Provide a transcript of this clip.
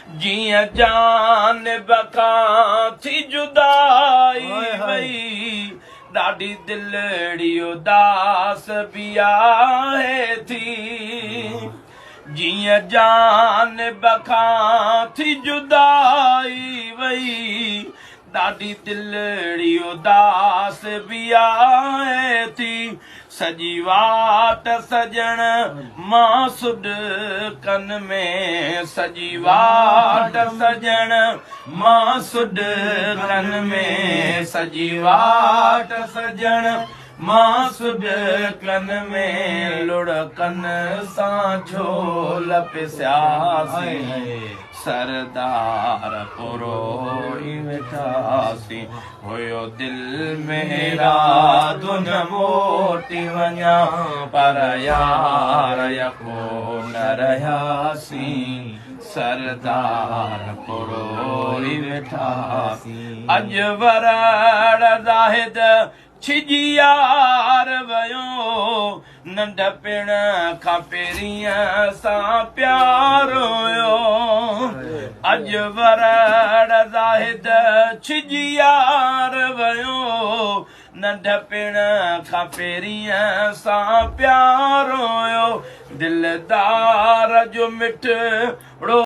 जिया जान बका थी जुदाई वई ॾाढी दिलड़ी उदास भी आहे थी। जिया जान बका थी जुदाई वई ॾाढी दिलड़ी उदास भी आहे थी। सजी वाट सजण मां सुड कन में सजी वाट सजण मां सुड कन में सजी वाट सजण मां सुड कन में लुढ़कन सां झोल पिसासीं सरदार पुरोई वेठासीं हुयो दिल मेरा धुन मोटी वञा पर यार यको न रहियासीं सरदार पुरोई वेठासीं। अॼु वरड़ ज़ाहिद छिजी यार वयो नंढपिण खां पहिरीं सां प्यार हुयो। अॼु वरड़ ज़ाहिद छिजी यार वयो नंढपिण खां पहिरीं सां प्यार हुयो। दिलदार जो मिठड़ो